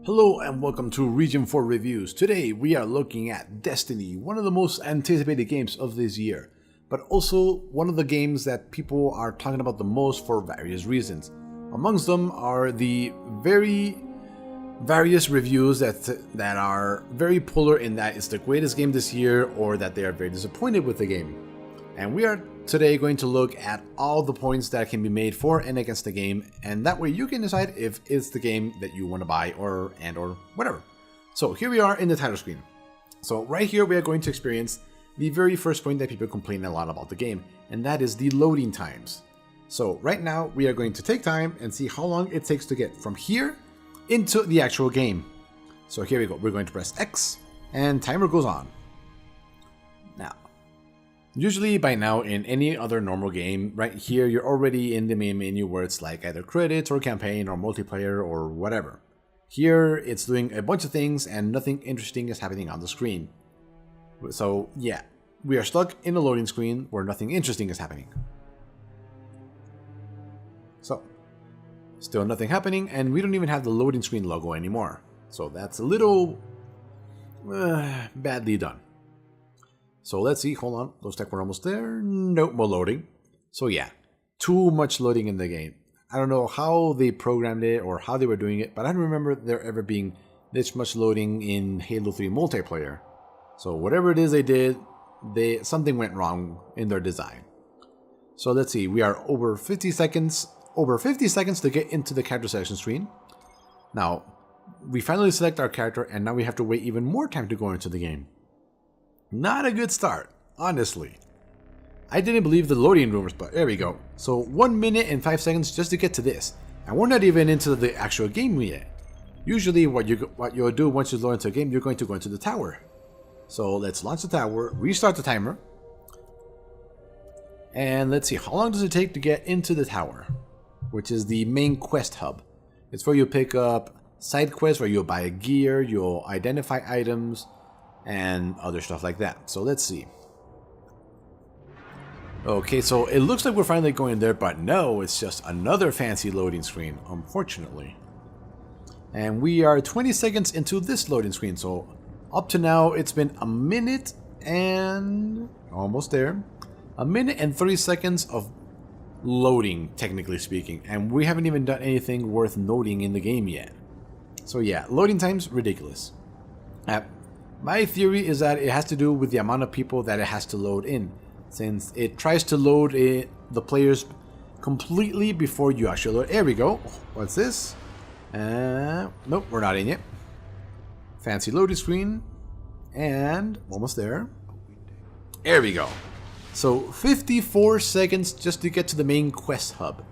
Hello and welcome to Region 4 Reviews. Today we are looking at Destiny, one of the most anticipated games of this year, but also one of the games that people are talking about the most for various reasons. Amongst them are the various reviews that are very polar in that it's the greatest game this year or that they are very disappointed with the game. And we are today going to look at all the points that can be made for and against the game, and that way you can decide if it's the game that you want to buy or whatever. So here we are in the title screen. So right here we are going to experience the very first point that people complain a lot about the game, and that is the loading times. So right now we are going to take time and see how long it takes to get from here into the actual game. So here we go. We're going to press X and timer goes on. Now, usually by now in any other normal game, right here you're already in the main menu where it's like either credits or campaign or multiplayer or whatever. Here it's doing a bunch of things and nothing interesting is happening on the screen. So yeah, we are stuck in a loading screen where nothing interesting is happening. So, still nothing happening, and we don't even have the loading screen logo anymore. So that's a little badly done. So let's see, hold on, looks like we're almost there. Nope, more loading. So yeah, too much loading in the game. I don't know how they programmed it or how they were doing it, but I don't remember there ever being this much loading in Halo 3 multiplayer. So whatever it is they did, something went wrong in their design. So let's see, we are over 50 seconds to get into the character selection screen. Now, we finally select our character and now we have to wait even more time to go into the game. Not a good start, honestly. I didn't believe the loading rumors, but there we go. So 1 minute and 5 seconds just to get to this. And we're not even into the actual game yet. Usually what you'll do once you load into a game, you're going to go into the tower. So let's launch the tower, restart the timer. And let's see, how long does it take to get into the tower? Which is the main quest hub. It's where you pick up side quests where you'll buy gear, you'll identify items, and other stuff like that. So let's see. Okay, so it looks like we're finally going there, but no, it's just another fancy loading screen, unfortunately. And we are 20 seconds into this loading screen, so up to now it's been a minute and almost there. A minute and 30 seconds of loading, technically speaking, and we haven't even done anything worth noting in the game yet. So yeah, loading times ridiculous. My theory is that it has to do with the amount of people that it has to load in, since it tries to load the players completely before you actually load. There we go. What's this? Nope, we're not in yet. Fancy loading screen, and almost there. There we go. So 54 seconds just to get to the main quest hub.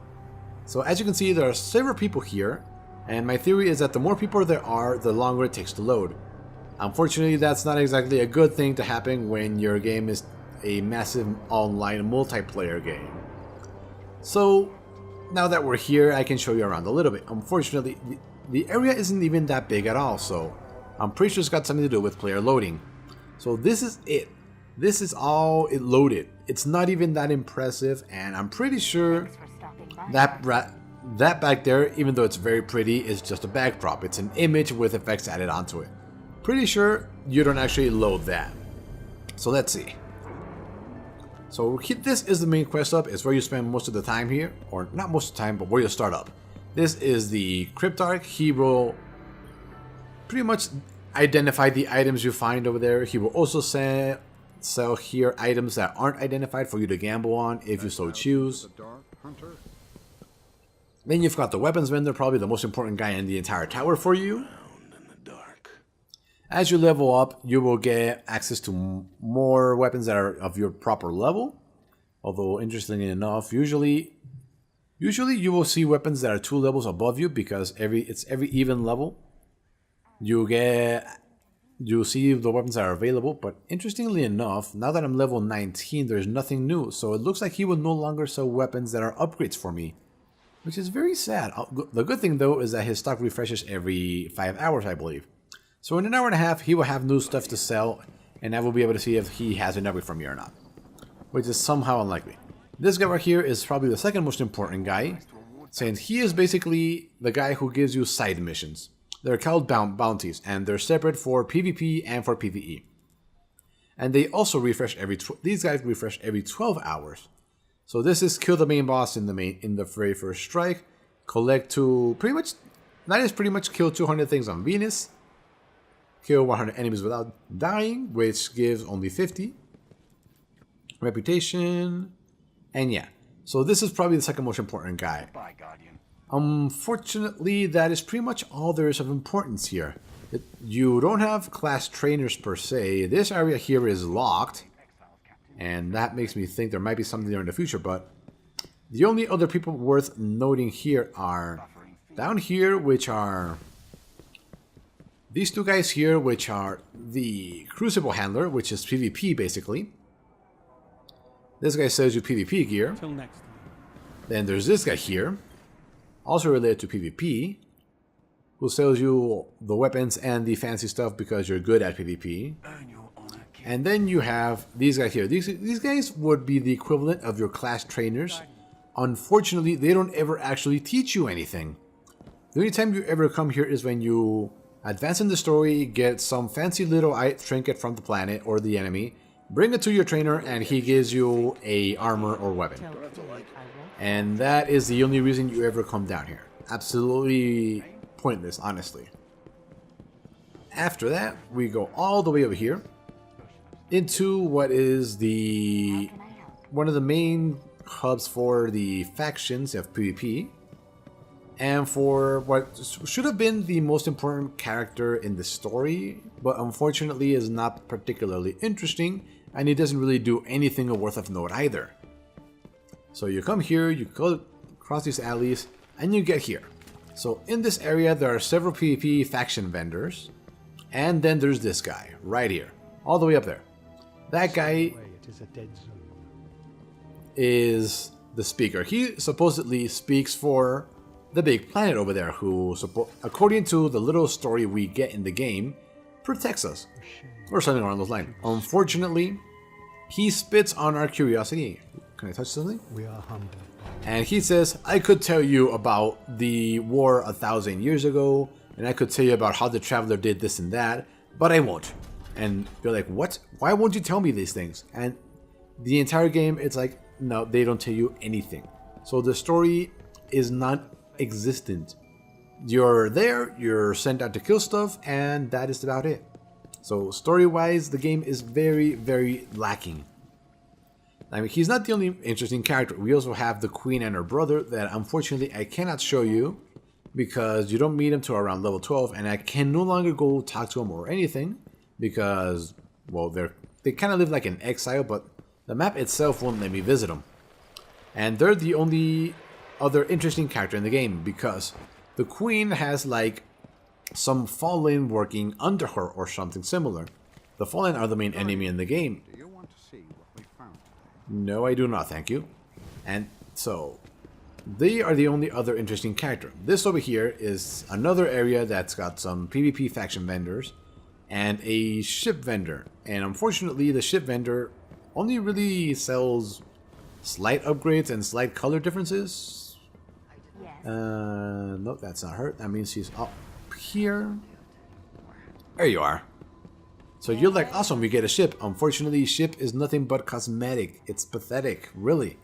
So as you can see, there are several people here, and my theory is that the more people there are, the longer it takes to load. Unfortunately, that's not exactly a good thing to happen when your game is a massive online multiplayer game. So now that we're here, I can show you around a little bit. Unfortunately, the area isn't even that big at all, so I'm pretty sure it's got something to do with player loading. So this is it. This is all it loaded. It's not even that impressive, and I'm pretty sure that back there, even though it's very pretty, is just a backdrop. It's an image with effects added onto it. Pretty sure you don't actually load that. So let's see. So this is the main quest hub. It's where you spend most of the time here, or not most of the time, but where you start up. This is the Cryptarch. He will pretty much identify the items you find over there. He will also sell here items that aren't identified for you to gamble on if you so choose. Then you've got the weapons vendor, probably the most important guy in the entire tower for you. As you level up, you will get access to more weapons that are of your proper level. Although, interestingly enough, usually you will see weapons that are 2 levels above you because it's every even level. You see the weapons that are available, but interestingly enough, now that I'm level 19, there's nothing new. So it looks like he will no longer sell weapons that are upgrades for me, which is very sad. The good thing though is that his stock refreshes every 5 hours, I believe. So in an hour and a half, he will have new stuff to sell, and I will be able to see if he has an upgrade from me or not, which is somehow unlikely. This guy right here is probably the second most important guy, since he is basically the guy who gives you side missions. They're called bounties, and they're separate for PvP and for PvE. And they also refresh these guys refresh every 12 hours. So this is kill the main boss in the very first strike, collect to pretty much kill 200 things on Venus, kill 100 enemies without dying, which gives only 50 reputation, and yeah. So this is probably the second most important guy. Unfortunately, that is pretty much all there is of importance here. You don't have class trainers per se. This area here is locked, and that makes me think there might be something there in the future, but the only other people worth noting here are down here, which are these two guys here, which are the Crucible Handler, which is PvP basically. This guy sells you PvP gear. Then there's this guy here, also related to PvP, who sells you the weapons and the fancy stuff because you're good at PvP. And then you have these guys here. These guys would be the equivalent of your class trainers. Unfortunately, they don't ever actually teach you anything. The only time you ever come here is when you advance in the story, get some fancy little trinket from the planet or the enemy, bring it to your trainer, and he gives you a armor or weapon. And that is the only reason you ever come down here. Absolutely pointless, honestly. After that, we go all the way over here into what is one of the main hubs for the factions of PvP, and for what should have been the most important character in the story, but unfortunately is not particularly interesting, and he doesn't really do anything worth of note either. So you come here, you go across these alleys, and you get here. So in this area there are several PvP faction vendors, and then there's this guy right here, all the way up there. That guy is the speaker. He supposedly speaks for the big planet over there, who, according to the little story we get in the game, protects us, or something along those lines. Unfortunately, he spits on our curiosity. Can I touch something? We are humbled. And he says, I could tell you about the war 1,000 years ago, and I could tell you about how the Traveler did this and that, but I won't. And you're like, what? Why won't you tell me these things? And the entire game, it's like, no, they don't tell you anything. So the story is not existent. You're there, you're sent out to kill stuff, and that is about it. So story-wise, the game is very, very lacking. I mean, he's not the only interesting character. We also have the Queen and her brother that unfortunately I cannot show you because you don't meet him till around level 12, and I can no longer go talk to him or anything because, well, they kind of live like in exile, but the map itself won't let me visit them. And they're the only other interesting character in the game because the Queen has like some Fallen working under her or something similar. The Fallen are the main enemy in the game. Do you want to see what we found today? No, I do not, thank you. And so, they are the only other interesting character. This over here is another area that's got some PvP faction vendors and a ship vendor. And unfortunately, the ship vendor only really sells slight upgrades and slight color differences. Nope, that's not her. That means she's up here. There you are. So you're like, awesome, we get a ship. Unfortunately, ship is nothing but cosmetic. It's pathetic, really.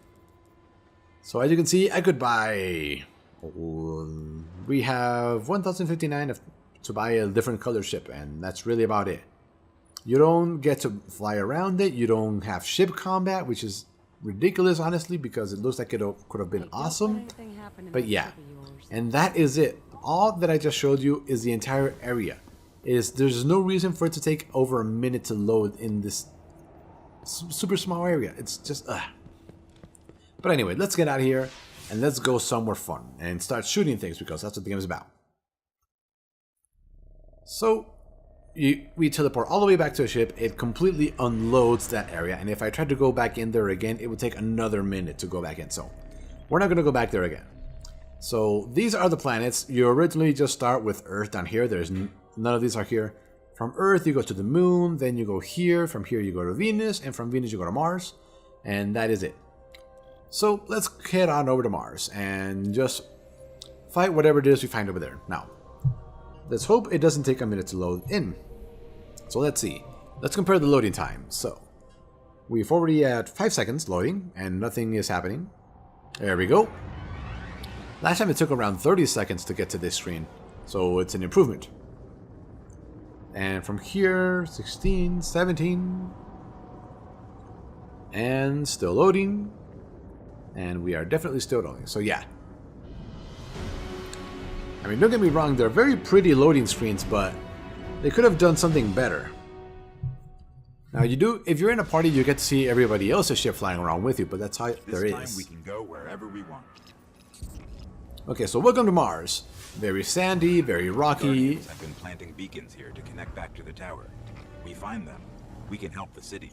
So as you can see, I could buy... we have 1,059 to buy a different color ship, and that's really about it. You don't get to fly around it. You don't have ship combat, which is ridiculous, honestly, because it looks like it could have been awesome. But yeah, and that is it. All that I just showed you is the entire area. There's no reason for it to take over a minute to load in this super small area. It's just But anyway, let's get out of here and let's go somewhere fun and start shooting things because that's what the game is about. So we teleport all the way back to a ship. It completely unloads that area, and if I tried to go back in there again, it would take another minute to go back in. So we're not going to go back there again. So these are the planets. You originally just start with Earth down here. There's none of these are here. From Earth you go to the moon, then you go here. From here you go to Venus, and from Venus you go to Mars, and that is it. So let's head on over to Mars and just fight whatever it is we find over there. Now, Let's hope it doesn't take a minute to load in. So let's see. Let's compare the loading time. So we've already at 5 seconds loading and nothing is happening. There we go. Last time it took around 30 seconds to get to this screen. So it's an improvement. And from here, 16, 17. And still loading. And we are definitely still loading. So yeah. I mean, don't get me wrong, they're very pretty loading screens, but they could have done something better. Now if you're in a party, you get to see everybody else's ship flying around with you, but that's how there is. This time we can go wherever we want. Okay, so welcome to Mars. Very sandy, very rocky. Guardians have been planting beacons here to connect back to the tower. We find them, we can help the city.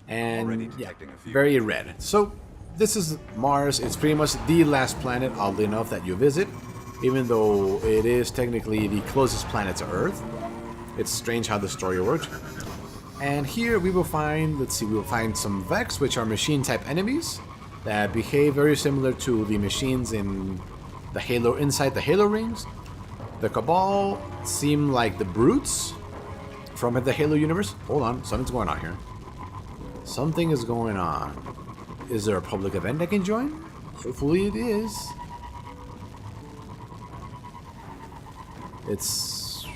And yeah, very red. So this is Mars. It's pretty much the last planet, oddly enough, that you visit. Even though it is technically the closest planet to Earth. It's strange how the story works. And here we will find, let's see, we will find some Vex, which are machine-type enemies that behave very similar to the machines in the Halo, inside the Halo rings. The Cabal seem like the brutes from the Halo universe. Hold on, something's going on here. Something is going on. Is there a public event I can join? Hopefully it is. It's...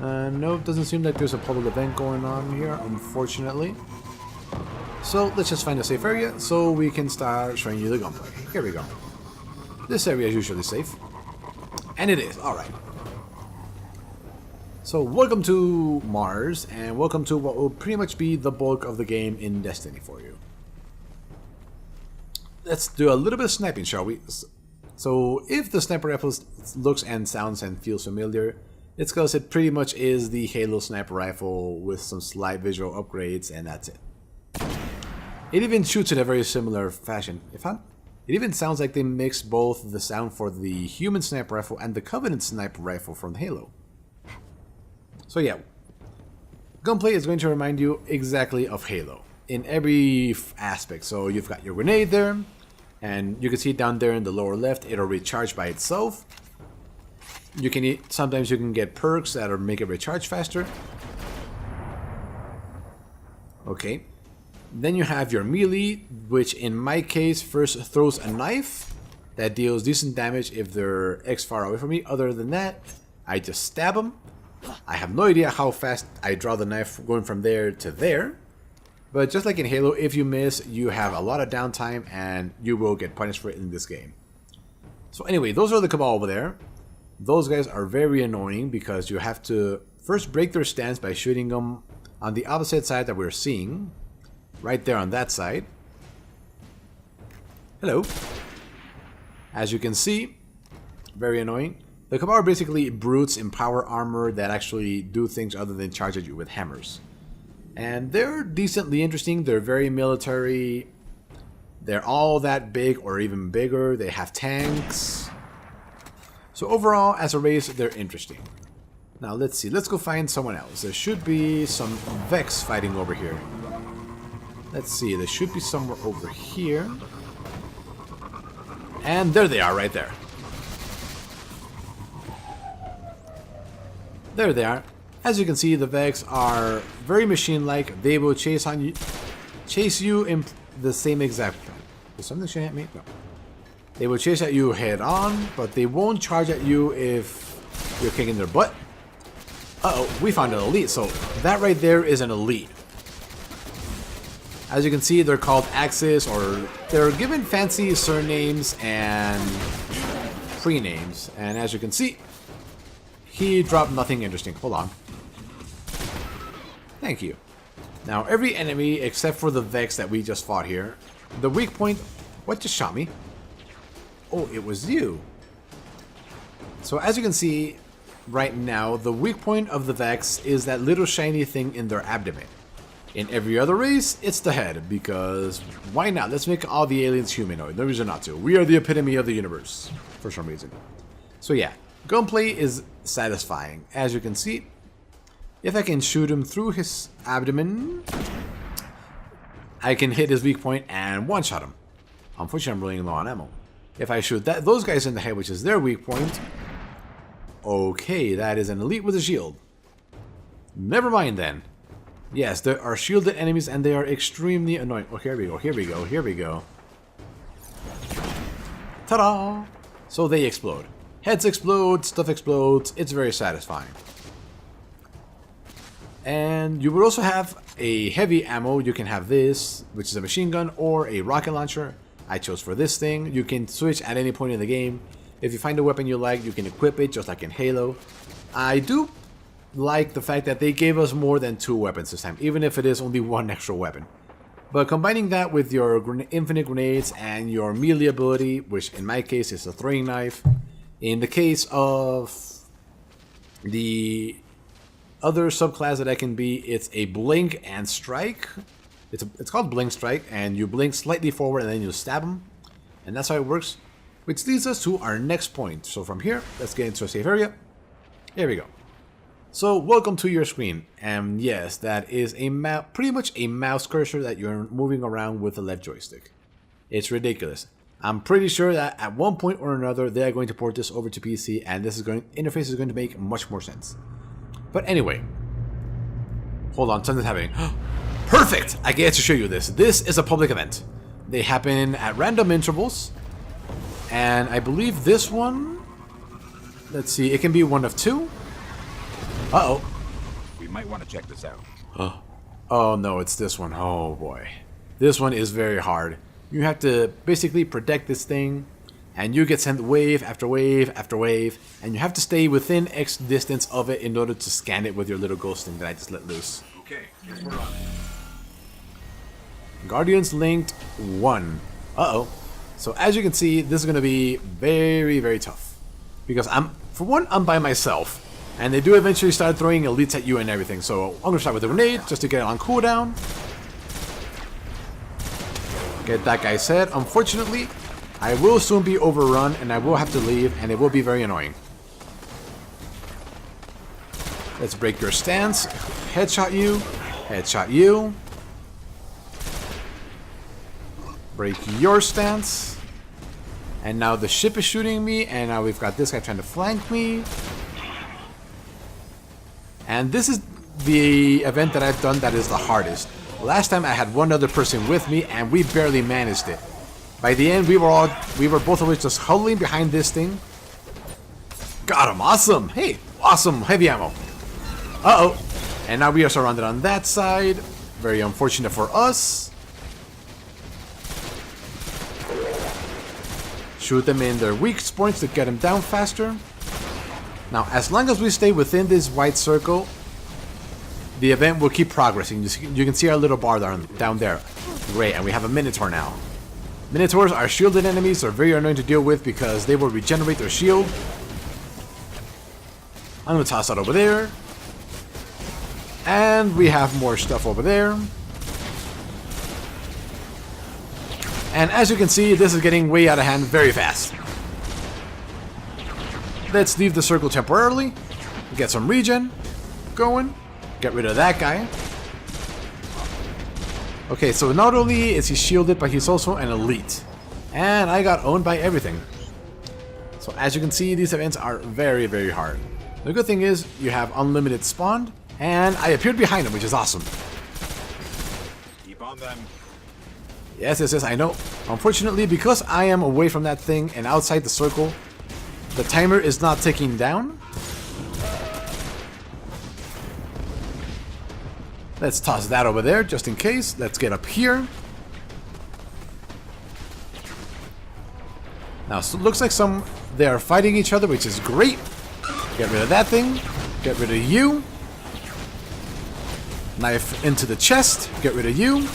no, it doesn't seem like there's a public event going on here, unfortunately. So, let's just find a safe area so we can start showing you the gunplay. Here we go. This area is usually safe. And it is, alright. So, welcome to Mars, and welcome to what will pretty much be the bulk of the game in Destiny for you. Let's do a little bit of sniping, shall we? So if the sniper rifle looks and sounds and feels familiar, it's because it pretty much is the Halo sniper rifle with some slight visual upgrades, and that's it. It even shoots in a very similar fashion. It even sounds like they mixed both the sound for the human sniper rifle and the Covenant sniper rifle from Halo. So yeah, gunplay is going to remind you exactly of Halo in every aspect. So you've got your grenade there. And you can see down there in the lower left, it'll recharge by itself. Sometimes you can get perks that'll make it recharge faster. Okay. Then you have your melee, which in my case first throws a knife that deals decent damage if they're X far away from me. Other than that, I just stab them. I have no idea how fast I draw the knife going from there to there. But just like in Halo, if you miss, you have a lot of downtime and you will get punished for it in this game. So anyway, those are the Cabal over there. Those guys are very annoying because you have to first break their stance by shooting them on the opposite side that we're seeing. Right there on that side. Hello. As you can see, very annoying. The Cabal are basically brutes in power armor that actually do things other than charge at you with hammers. And they're decently interesting. They're very military. They're all that big or even bigger. They have tanks. So overall, as a race, they're interesting. Now let's see. Let's go find someone else. There should be some Vex fighting over here. Let's see. There should be somewhere over here. And there they are right there. There they are. As you can see, the Vex are very machine-like. They will chase you in the same exact time. Is something shooting at me? No. They will chase at you head-on, but they won't charge at you if you're kicking their butt. Uh-oh, we found an elite, so that right there is an elite. As you can see, they're called Axis, or they're given fancy surnames and pre-names. And as you can see, he dropped nothing interesting. Hold on. Thank you. Now, every enemy, except for the Vex that we just fought here, the weak point... What just shot me? Oh, it was you. So as you can see right now, the weak point of the Vex is that little shiny thing in their abdomen. In every other race, it's the head, because why not? Let's make all the aliens humanoid. No reason not to. We are the epitome of the universe, for some reason. So yeah, gunplay is satisfying. As you can see, if I can shoot him through his abdomen, I can hit his weak point and one-shot him. Unfortunately, I'm running low on ammo. If I shoot those guys in the head, which is their weak point, Okay, that is an elite with a shield. Never mind then. Yes, there are shielded enemies and they are extremely annoying. Oh, here we go, here we go, here we go. Ta-da! So they explode. Heads explode, stuff explodes. It's very satisfying. And you will also have a heavy ammo. You can have this, which is a machine gun, or a rocket launcher. I chose for this thing. You can switch at any point in the game. If you find a weapon you like, you can equip it, just like in Halo. I do like the fact that they gave us more than 2 weapons this time, even if it is only 1 extra weapon. But combining that with your infinite grenades and your melee ability, which in my case is a throwing knife. In the case of the other subclass that I can be, it's a blink and strike. It's called blink strike, and you blink slightly forward and then you stab them. And that's how it works. Which leads us to our next point. So from here, let's get into a safe area. Here we go. So welcome to your screen. And yes, that is a pretty much a mouse cursor that you're moving around with the left joystick. It's ridiculous. I'm pretty sure that at one point or another they are going to port this over to PC, and this interface is going to make much more sense. But anyway, hold on, something's happening. Perfect! I get to show you this. This is a public event. They happen at random intervals, and I believe this one, let's see, it can be one of 2. Uh-oh. We might want to check this out. Oh no, it's this one. Oh boy. This one is very hard. You have to basically protect this thing, and you get sent wave after wave after wave, and you have to stay within X distance of it in order to scan it with your little ghost thing that I just let loose. Okay, guess we're on. Guardians linked 1. Uh-oh. So as you can see, this is going to be very, very tough. Because for one, I'm by myself. And they do eventually start throwing elites at you and everything. So I'm going to start with a grenade just to get it on cooldown. Get that guy set. Unfortunately, I will soon be overrun and I will have to leave, and it will be very annoying. Let's break your stance. Headshot you. Headshot you. Break your stance. And now the ship is shooting me, and now we've got this guy trying to flank me. And this is the event that I've done that is the hardest. Last time I had one other person with me, and we barely managed it. By the end, we were both of us just huddling behind this thing. Got him! Awesome! Hey, awesome! Heavy ammo. Uh-oh. And now we are surrounded on that side. Very unfortunate for us. Shoot them in their weak points to get them down faster. Now, as long as we stay within this white circle, the event will keep progressing. You can see our little bar down there. Great, and we have a Minotaur now. Minotaurs are shielded enemies. They're very annoying to deal with because they will regenerate their shield. I'm going to toss that over there. And we have more stuff over there. And as you can see, this is getting way out of hand very fast. Let's leave the circle temporarily. Get some regen going. Get rid of that guy. Okay, so not only is he shielded, but he's also an elite. And I got owned by everything. So as you can see, these events are very, very hard. The good thing is, you have unlimited spawn, and I appeared behind him, which is awesome. Keep on them. Yes, I know. Unfortunately, because I am away from that thing and outside the circle, the timer is not ticking down. Let's toss that over there, just in case. Let's get up here. Now, so it looks like they are fighting each other, which is great. Get rid of that thing. Get rid of you. Knife into the chest. Get rid of you.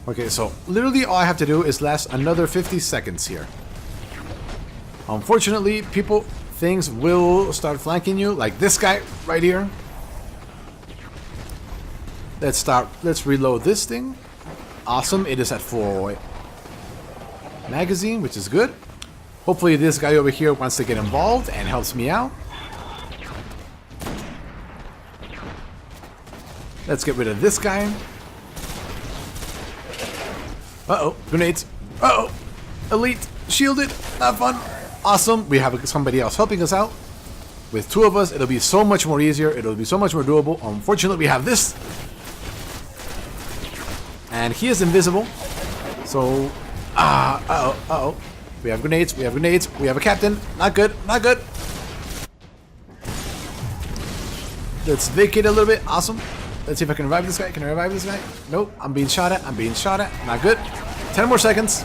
Okay, so literally all I have to do is last another 50 seconds here. Unfortunately, things will start flanking you, like this guy right here. Let's reload this thing. Awesome, it is at full magazine, which is good. Hopefully this guy over here wants to get involved and helps me out. Let's get rid of this guy. Uh-oh, grenades. Uh-oh, elite, shielded, not fun. Awesome. We have somebody else helping us out. With 2 of us, it'll be so much more easier. It'll be so much more doable. Unfortunately, we have this. And he is invisible. So, uh-oh. We have grenades. We have grenades. We have a captain. Not good. Not good. Let's vacate a little bit. Awesome. Let's see if I can revive this guy. Can I revive this guy? Nope. I'm being shot at. I'm being shot at. Not good. 10 more seconds.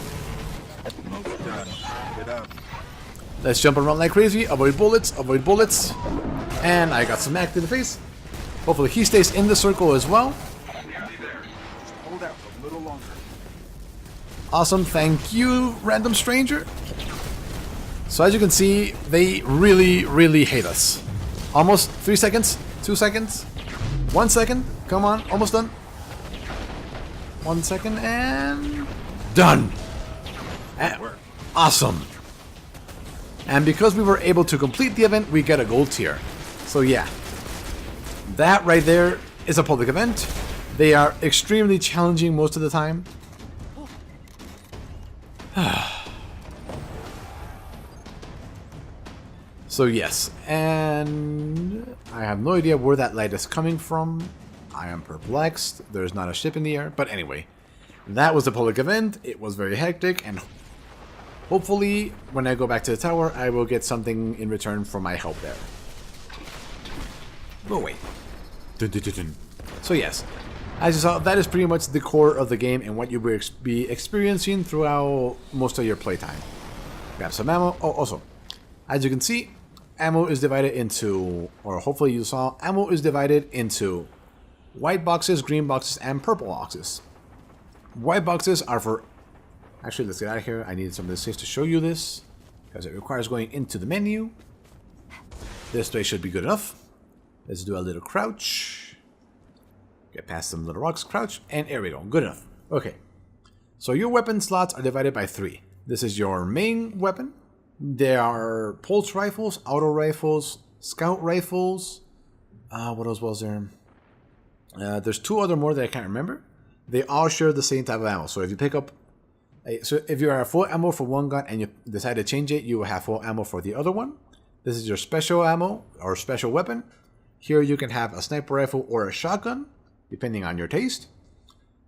Almost done. Get up. Let's jump around like crazy. Avoid bullets. Avoid bullets. And I got smacked in the face. Hopefully he stays in the circle as well. Hold out a little longer. Awesome. Thank you, random stranger. So as you can see, they really, really hate us. Almost 3 seconds. 2 seconds. 1 second. Come on. Almost done. 1 second and done. And, awesome. And because we were able to complete the event, we get a gold tier. So yeah, that right there is a public event. They are extremely challenging most of the time. So yes, and I have no idea where that light is coming from. I am perplexed. There's not a ship in the air. But anyway, that was the public event. It was very hectic, and hopefully when I go back to the tower, I will get something in return for my help there. Go away. Dun, dun, dun, dun. So yes, as you saw, that is pretty much the core of the game and what you will be experiencing throughout most of your playtime. Grab some ammo. Oh, also, as you can see, ammo is divided into, or hopefully you saw, ammo is divided into white boxes, green boxes, and purple boxes. White boxes are for... Actually, let's get out of here. I need some of this safe to show you this, because it requires going into the menu. This way should be good enough. Let's do a little crouch. Get past some little rocks, crouch, and there we go. Good enough. Okay. So your weapon slots are divided by 3. This is your main weapon. There are pulse rifles, auto rifles, scout rifles. What else was there? There's 2 other more that I can't remember. They all share the same type of ammo. So if you pick up, so if you are full ammo for one gun and you decide to change it, you will have full ammo for the other one. This is your special ammo or special weapon. Here you can have a sniper rifle or a shotgun, depending on your taste.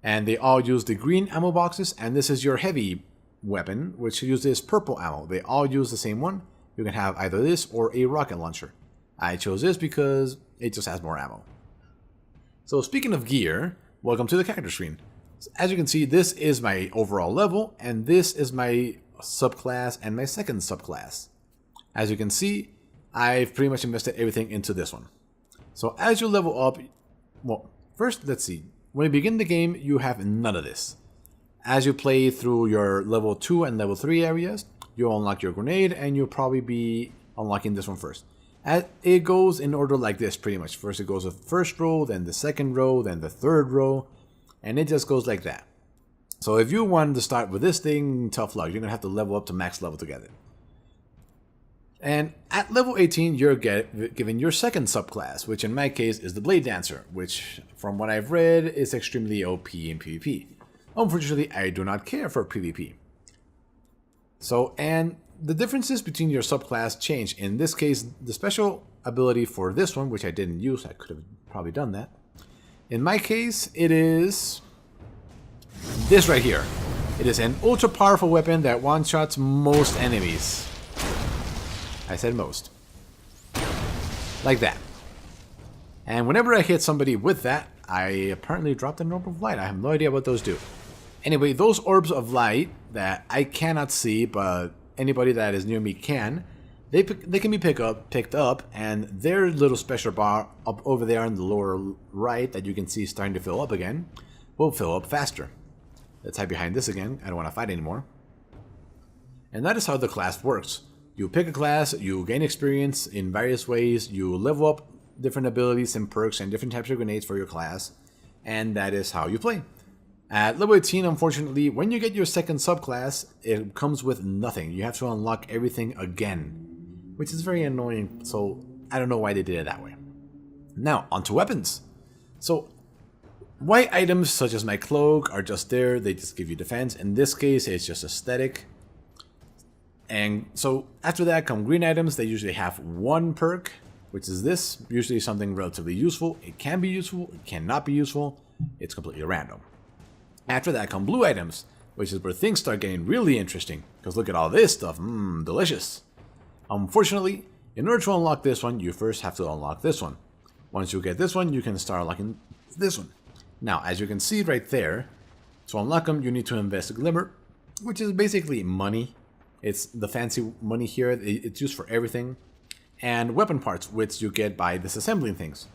And they all use the green ammo boxes. And this is your heavy weapon, which uses purple ammo. They all use the same one. You can have either this or a rocket launcher. I chose this because it just has more ammo. So speaking of gear, welcome to the character screen. As you can see, this is my overall level, and this is my subclass and my second subclass. As you can see, I've pretty much invested everything into this one. So as you level up, well, first let's see. When you begin the game, you have none of this. As you play through your level 2 and level 3 areas, you'll unlock your grenade, and you'll probably be unlocking this one first. It goes in order like this, pretty much. First it goes the first row, then the second row, then the third row, and it just goes like that. So if you want to start with this thing, tough luck. You're going to have to level up to max level to get it. And at level 18, you're given your second subclass, which in my case is the Blade Dancer, which from what I've read is extremely OP in PvP. Unfortunately, I do not care for PvP. So, and the differences between your subclass change. In this case, the special ability for this one, which I didn't use, I could have probably done that. In my case, it is this right here. It is an ultra powerful weapon that one-shots most enemies. I said most. Like that. And whenever I hit somebody with that, I apparently dropped an orb of light. I have no idea what those do. Anyway, those orbs of light that I cannot see, but anybody that is near me can, they can be picked up, and their little special bar up over there on the lower right that you can see starting to fill up again will fill up faster. Let's hide behind this again. I don't want to fight anymore. And that is how the class works. You pick a class, you gain experience in various ways, you level up different abilities and perks and different types of grenades for your class, and that is how you play. At level 18, unfortunately, when you get your second subclass, it comes with nothing. You have to unlock everything again, which is very annoying, so I don't know why they did it that way. Now, onto weapons. So, white items such as my cloak are just there, they just give you defense. In this case, it's just aesthetic. And so after that come green items. They usually have one perk, which is this, usually something relatively useful. It can be useful, it cannot be useful, it's completely random. After that come blue items, which is where things start getting really interesting, because look at all this stuff, delicious. Unfortunately, in order to unlock this one, you first have to unlock this one. Once you get this one, you can start unlocking this one. Now, as you can see right there, to unlock them, you need to invest a glimmer, which is basically money. It's the fancy money here, it's used for everything. And weapon parts, which you get by disassembling things.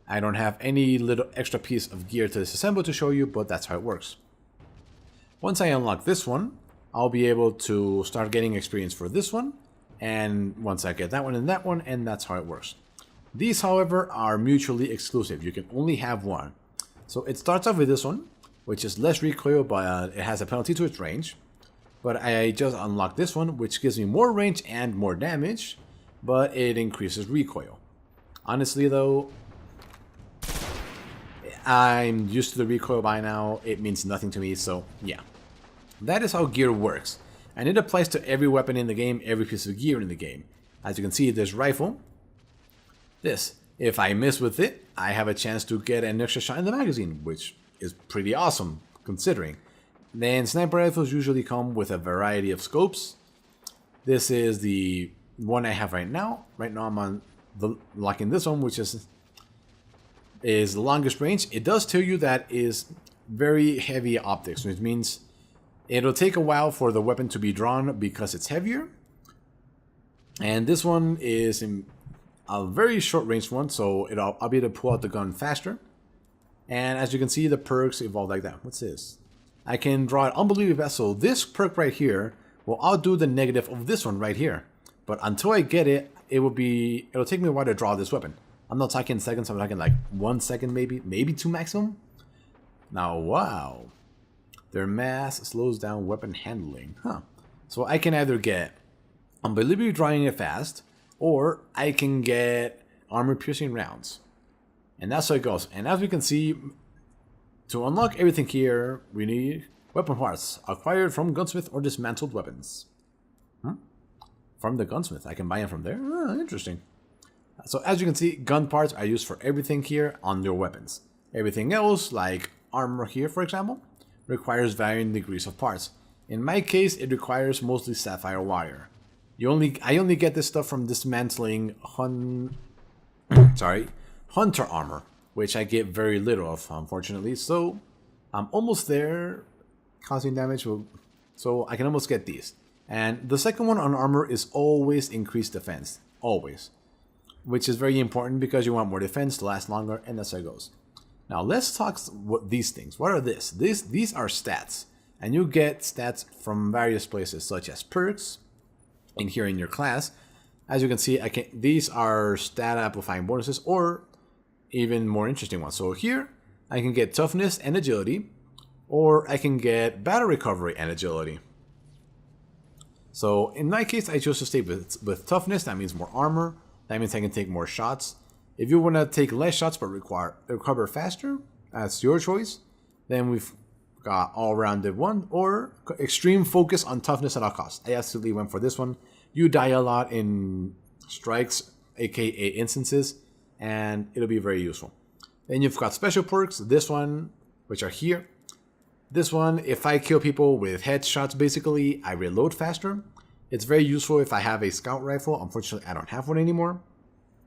I don't have any little extra piece of gear to disassemble to show you, but that's how it works. Once I unlock this one, I'll be able to start getting experience for this one. And once I get that one, and that's how it works. These, however, are mutually exclusive. You can only have one. So it starts off with this one, which is less recoil, but it has a penalty to its range. But I just unlocked this one, which gives me more range and more damage, but it increases recoil. Honestly, though, I'm used to the recoil by now. It means nothing to me, so yeah. That is how gear works. And it applies to every weapon in the game, every piece of gear in the game. As you can see, this rifle, this, if I miss with it, I have a chance to get an extra shot in the magazine, which is pretty awesome, considering. Then sniper rifles usually come with a variety of scopes. This is the one I have right now. Right now I'm on locking this one, which is the longest range. It does tell you that is very heavy optics, which means it'll take a while for the weapon to be drawn because it's heavier. And this one is in a very short range one, so I'll be able to pull out the gun faster. And as you can see, the perks evolve like that. What's this? I can draw it unbelievably fast. So this perk right here will outdo the negative of this one right here. But until I get it, it'll take me a while to draw this weapon. I'm not talking seconds, I'm talking like 1 second maybe 2 maximum. Now, wow. Their mass slows down weapon handling. So I can either get unbelievably drawing it fast, or I can get armor-piercing rounds. And that's how it goes. And as we can see, to unlock everything here, we need weapon parts acquired from gunsmith or dismantled weapons. From the gunsmith, I can buy them from there? Interesting. So as you can see, gun parts are used for everything here on your weapons. Everything else, like armor here for example, requires varying degrees of parts. In my case, it requires mostly sapphire wire. I only get this stuff from dismantling hunter armor, which I get very little of, unfortunately. So I'm almost there, causing damage, so I can almost get these. And the second one on armor is always increased defense, always, which is very important because you want more defense to last longer, and that's how it goes. Now let's talk these things. What are this? These are stats, and you get stats from various places, such as perks in here in your class. As you can see, these are stat amplifying bonuses, or even more interesting ones. So here I can get toughness and agility, or I can get battle recovery and agility. So in my case, I chose to stay with toughness. That means more armor. That means I can take more shots. If you want to take less shots but recover faster, that's your choice. Then we've got all-rounded one, or extreme focus on toughness at all costs. I absolutely went for this one. You die a lot in strikes, aka instances, and it'll be very useful. Then you've got special perks. This one, which are here. This one, if I kill people with headshots, basically, I reload faster. It's very useful if I have a scout rifle. Unfortunately, I don't have one anymore,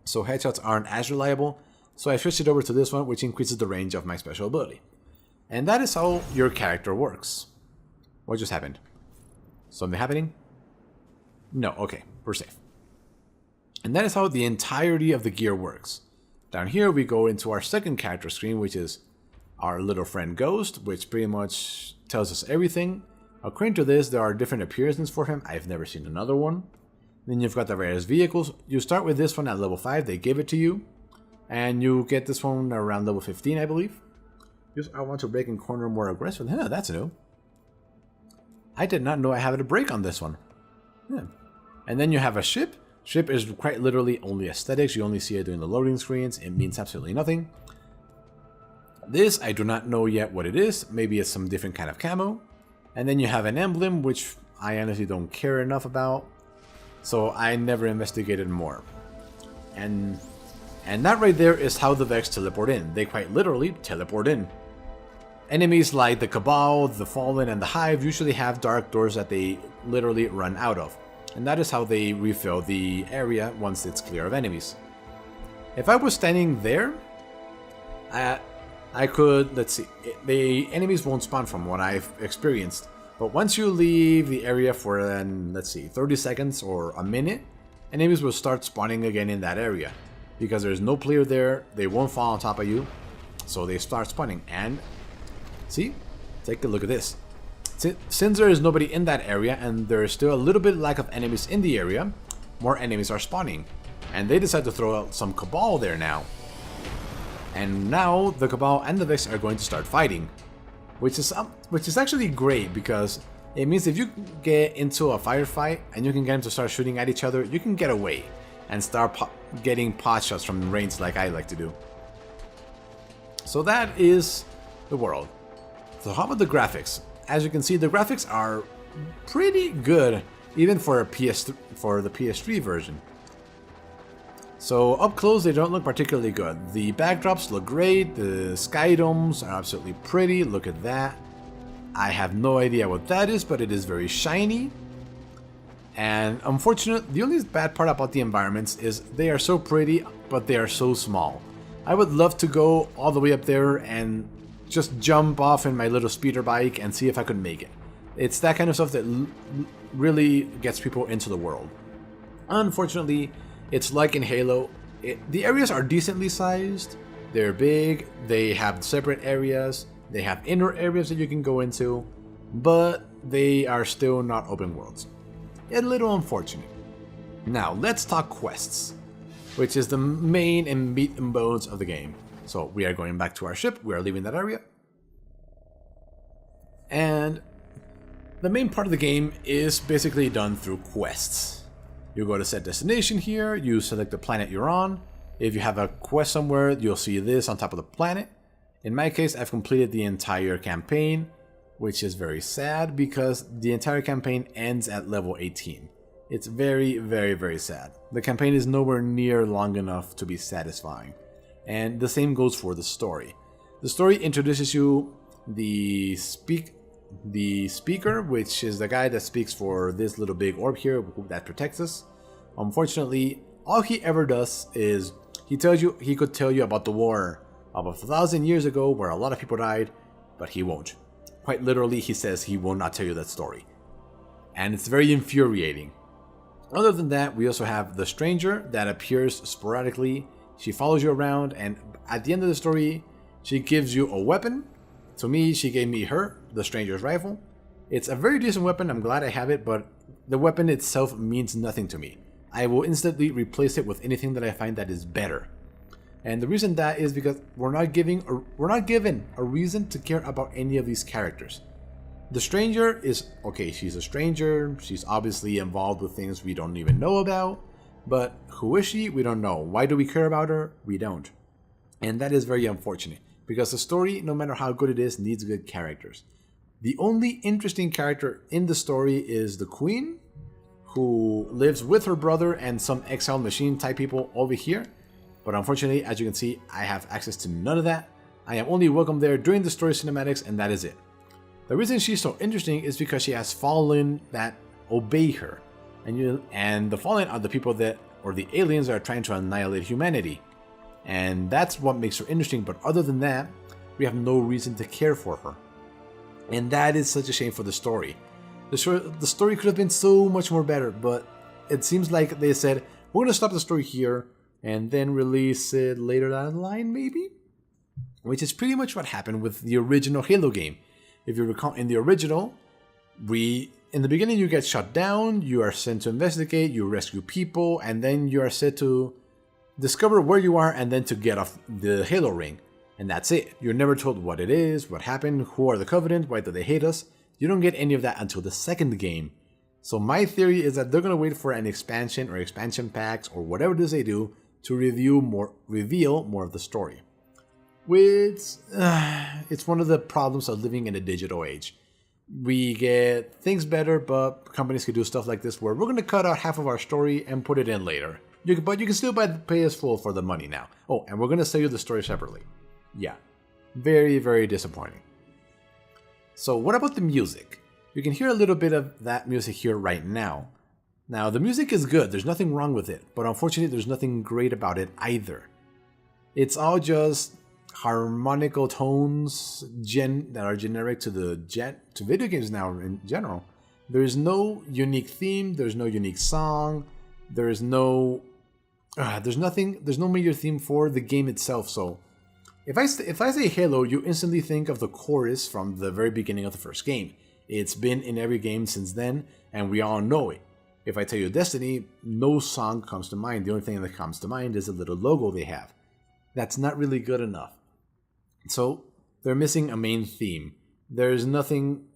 so headshots aren't as reliable. So I switched it over to this one, which increases the range of my special ability. And that is how your character works. What just happened? Something happening? No, okay, we're safe. And that is how the entirety of the gear works. Down here we go into our second character screen, which is our little friend Ghost, which pretty much tells us everything. According to this, there are different appearances for him. I've never seen another one. Then you've got the various vehicles. You start with this one at level 5, they give it to you. And you get this one around level 15, I believe. I want to break and corner more aggressive. Yeah, that's new. I did not know I had a break on this one. Yeah. And then you have a ship. Ship is quite literally only aesthetics. You only see it during the loading screens. It means absolutely nothing. This, I do not know yet what it is. Maybe it's some different kind of camo. And then you have an emblem, which I honestly don't care enough about. So I never investigated more. And that right there is how the Vex teleport in. They quite literally teleport in. Enemies like the Cabal, the Fallen, and the Hive usually have dark doors that they literally run out of. And that is how they refill the area once it's clear of enemies. If I was standing there, I could, let's see, the enemies won't spawn from what I've experienced. But once you leave the area for, let's see, 30 seconds or a minute, enemies will start spawning again in that area. Because there's no player there, they won't fall on top of you, so they start spawning. And, see, take a look at this. Since there is nobody in that area and there is still a little bit lack of enemies in the area, more enemies are spawning. And they decide to throw out some Cabal there now. And now the Cabal and the Vex are going to start fighting. Which is actually great, because it means if you get into a firefight and you can get them to start shooting at each other, you can get away and start getting pot shots from range like I like to do. So that is the world. So how about the graphics? As you can see, the graphics are pretty good, even for the PS3 version. So up close, they don't look particularly good. The backdrops look great. The sky domes are absolutely pretty. Look at that. I have no idea what that is, but it is very shiny. And unfortunately, the only bad part about the environments is they are so pretty, but they are so small. I would love to go all the way up there and just jump off in my little speeder bike and see if I could make it. It's that kind of stuff that really gets people into the world. Unfortunately, it's like in Halo. The areas are decently sized. They're big. They have separate areas. They have inner areas that you can go into. But they are still not open worlds. A little unfortunate. Now, let's talk quests, which is the main and meat and bones of the game. So we are going back to our ship. We are leaving that area. And the main part of the game is basically done through quests. You go to set destination here, you select the planet you're on. If you have a quest somewhere, you'll see this on top of the planet. In my case, I've completed the entire campaign, which is very sad because the entire campaign ends at level 18. It's very, very, very sad. The campaign is nowhere near long enough to be satisfying. And the same goes for the story. The story introduces you the speaker, which is the guy that speaks for this little big orb here that protects us. Unfortunately, all he ever does is he could tell you about the war of 1,000 years ago where a lot of people died, but he won't. Quite literally, he says he will not tell you that story. And it's very infuriating. Other than that, we also have the stranger that appears sporadically. She follows you around, and at the end of the story, she gives you a weapon. To me, she gave me the stranger's rifle. It's a very decent weapon, I'm glad I have it, but the weapon itself means nothing to me. I will instantly replace it with anything that I find that is better. And the reason that is because we're not given a reason to care about any of these characters. The stranger is, okay, she's a stranger, she's obviously involved with things we don't even know about, but who is she? We don't know. Why do we care about her? We don't. And that is very unfortunate, because the story, no matter how good it is, needs good characters. The only interesting character in the story is the queen, who lives with her brother and some exiled machine type people over here. But unfortunately, as you can see, I have access to none of that. I am only welcome there during the story cinematics, and that is it. The reason she's so interesting is because she has fallen that obey her. And the fallen are the people that, or the aliens that are trying to annihilate humanity. And that's what makes her interesting, but other than that, we have no reason to care for her. And that is such a shame for the story. The story could have been so much more better, but it seems like they said, we're going to stop the story here and then release it later down the line, maybe? Which is pretty much what happened with the original Halo game. If you recall, in the original, in the beginning you get shut down, you are sent to investigate, you rescue people, and then you are set to discover where you are and then to get off the Halo ring. And that's it. You're never told what it is, what happened, who are the Covenant, why do they hate us. You don't get any of that until the second game. So my theory is that they're going to wait for an expansion or expansion packs or whatever it is they do to reveal more of the story. Which, it's one of the problems of living in a digital age. we get things better, but companies could do stuff like this where we're going to cut out half of our story and put it in later. But you can still pay us full for the money now. Oh, and we're going to sell you the story separately. Yeah, very, very disappointing. So what about the music? You can hear a little bit of that music here right now. Now, the music is good. There's nothing wrong with it. But unfortunately, there's nothing great about it either. It's all just harmonical tones that are generic to video games now in general. There's no unique theme. There's no unique song. There's no major theme for the game itself. So if I say Halo, you instantly think of the chorus from the very beginning of the first game. It's been in every game since then, and we all know it. If I tell you Destiny, no song comes to mind. The only thing that comes to mind is a little logo they have. That's not really good enough. So they're missing a main theme. There's nothing.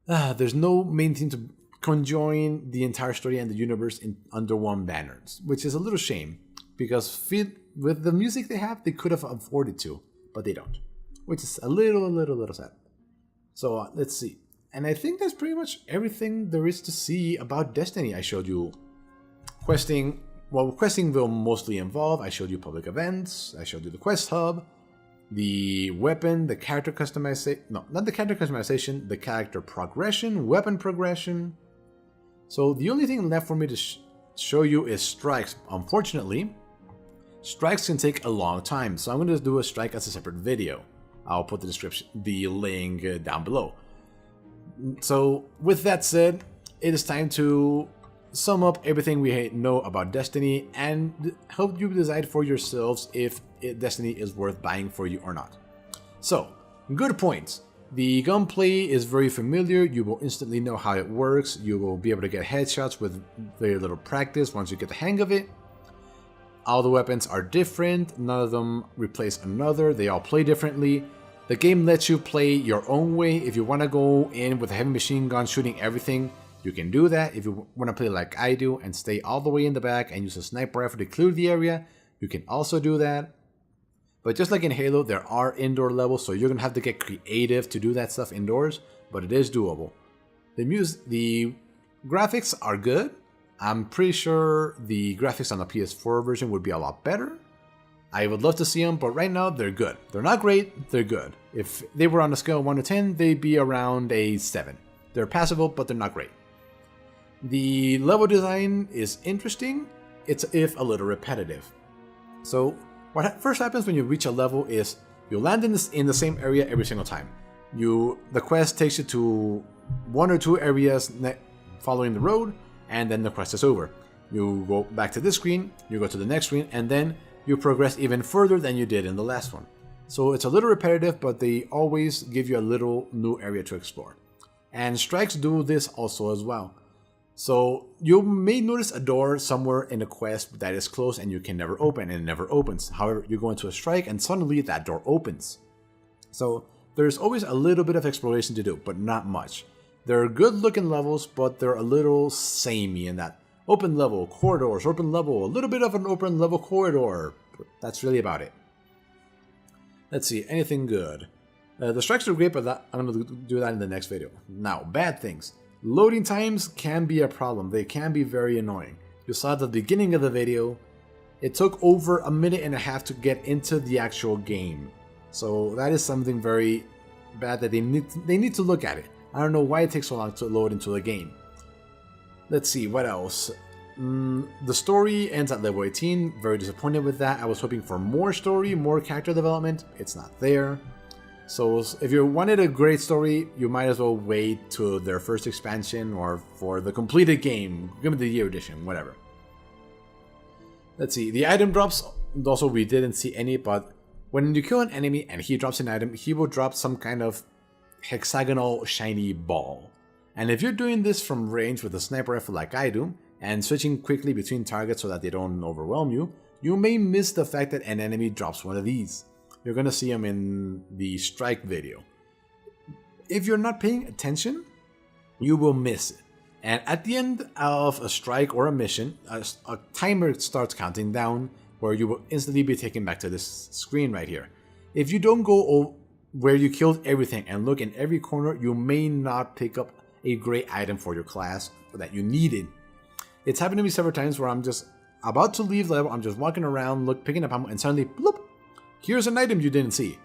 There's no main theme to conjoin the entire story and the universe under one banner, which is a little shame because with the music they have, they could have afforded to, but they don't, which is a little sad. So let's see. And I think that's pretty much everything there is to see about Destiny. I showed you questing. Well, questing will mostly involve. I showed you public events. I showed you the quest hub, the weapon, the character customization. No, not the character customization. The character progression, weapon progression. So the only thing left for me to show you is strikes. Unfortunately, strikes can take a long time. So I'm going to do a strike as a separate video. I'll put the link down below. So with that said, it is time to sum up everything we know about Destiny and help you decide for yourselves if Destiny is worth buying for you or not. So, good points. The gunplay is very familiar. You will instantly know how it works. You will be able to get headshots with very little practice once you get the hang of it. All the weapons are different. None of them replace another. They all play differently. The game lets you play your own way. If you want to go in with a heavy machine gun shooting everything, you can do that. If you want to play like I do and stay all the way in the back and use a sniper rifle to clear the area, you can also do that. But just like in Halo, there are indoor levels, so you're going to have to get creative to do that stuff indoors, but it is doable. The graphics are good. I'm pretty sure the graphics on the PS4 version would be a lot better. I would love to see them, but right now they're good. They're not great, they're good. If they were on a scale of 1 to 10, they'd be around a 7. They're passable, but they're not great. The level design is interesting, it's if a little repetitive. So what first happens when you reach a level is you land in the same area every single time. The quest takes you to 1 or 2 areas following the road, and then the quest is over. You go back to this screen, you go to the next screen, and then you progress even further than you did in the last one. So it's a little repetitive, but they always give you a little new area to explore. And strikes do this also as well. So you may notice a door somewhere in a quest that is closed and you can never open, and it never opens. However, you go into a strike and suddenly that door opens. So there's always a little bit of exploration to do, but not much. They're good looking levels, but they're a little samey in that. Open level, corridors, open level, a little bit of an open level corridor. That's really about it. Let's see, anything good? The strikes are great, but I'm going to do that in the next video. Now, bad things. Loading times can be a problem. They can be very annoying. You saw at the beginning of the video, it took over 1.5 minutes to get into the actual game. So that is something very bad that they need to look at it. I don't know why it takes so long to load into the game. Let's see, what else? The story ends at level 18. Very disappointed with that. I was hoping for more story, more character development. It's not there. So if you wanted a great story, you might as well wait to their first expansion or for the completed game. Game of the Year edition, whatever. Let's see, the item drops. Also, we didn't see any, but when you kill an enemy and he drops an item, he will drop some kind of hexagonal shiny ball. And if you're doing this from range with a sniper rifle like I do, and switching quickly between targets so that they don't overwhelm you, you may miss the fact that an enemy drops one of these. You're going to see them in the strike video. If you're not paying attention, you will miss it. And at the end of a strike or a mission, a timer starts counting down where you will instantly be taken back to this screen right here. If you don't go where you killed everything and look in every corner, you may not pick up a great item for your class that you needed. It's happened to me several times where I'm just about to leave level, I'm just walking around, picking up ammo, and suddenly, bloop, here's an item you didn't see.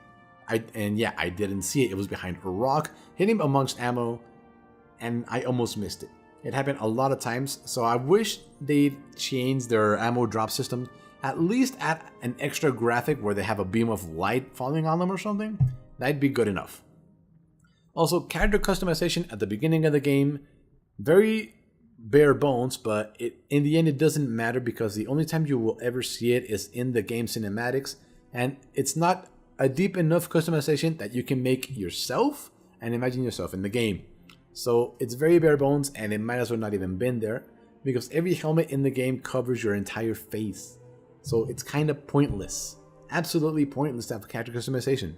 I didn't see it. It was behind a rock, hidden amongst ammo, and I almost missed it. It happened a lot of times, so I wish they'd change their ammo drop system. At least add an extra graphic where they have a beam of light falling on them or something. That'd be good enough. Also, character customization at the beginning of the game, very bare bones, but in the end it doesn't matter because the only time you will ever see it is in the game cinematics, and it's not a deep enough customization that you can make yourself and imagine yourself in the game. So it's very bare bones, and it might as well not even been there because every helmet in the game covers your entire face. So it's kind of pointless. Absolutely pointless to have character customization.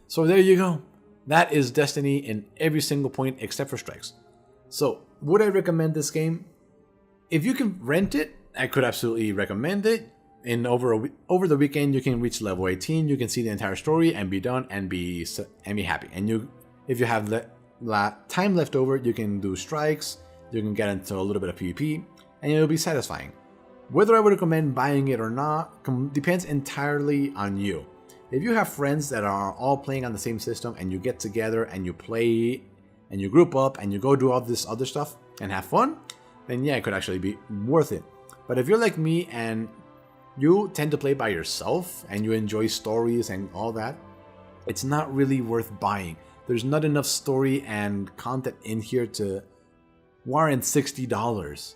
So there you go. That is Destiny in every single point except for strikes. So would I recommend this game? If you can rent it, I could absolutely recommend it. In over the weekend, you can reach level 18. You can see the entire story and be done and be happy. And if you have time left over, you can do strikes. You can get into a little bit of PvP, and it'll be satisfying. Whether I would recommend buying it or not depends entirely on you. If you have friends that are all playing on the same system and you get together and you play and you group up and you go do all this other stuff and have fun, then yeah, it could actually be worth it. But if you're like me and you tend to play by yourself and you enjoy stories and all that, it's not really worth buying. There's not enough story and content in here to warrant $60.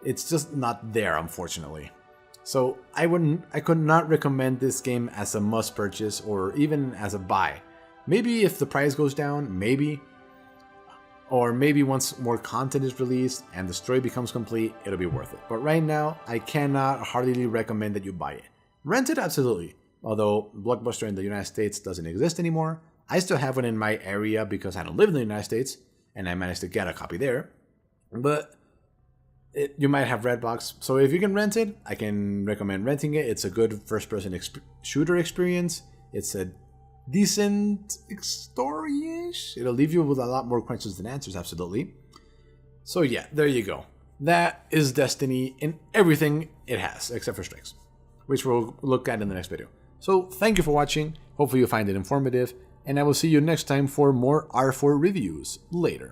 It's just not there, unfortunately. So I could not recommend this game as a must purchase or even as a buy. Maybe if the price goes down, maybe. Or maybe once more content is released and the story becomes complete, it'll be worth it. But right now, I cannot heartily recommend that you buy it. Rent it, absolutely. Although Blockbuster in the United States doesn't exist anymore, I still have one in my area because I don't live in the United States and I managed to get a copy there. But you might have Redbox, so if you can rent it, I can recommend renting it. It's a good first-person shooter experience. It's a decent story-ish. It'll leave you with a lot more questions than answers, absolutely. So yeah, there you go. That is Destiny in everything it has, except for strikes, which we'll look at in the next video. So thank you for watching. Hopefully you find it informative, and I will see you next time for more R4 reviews. Later.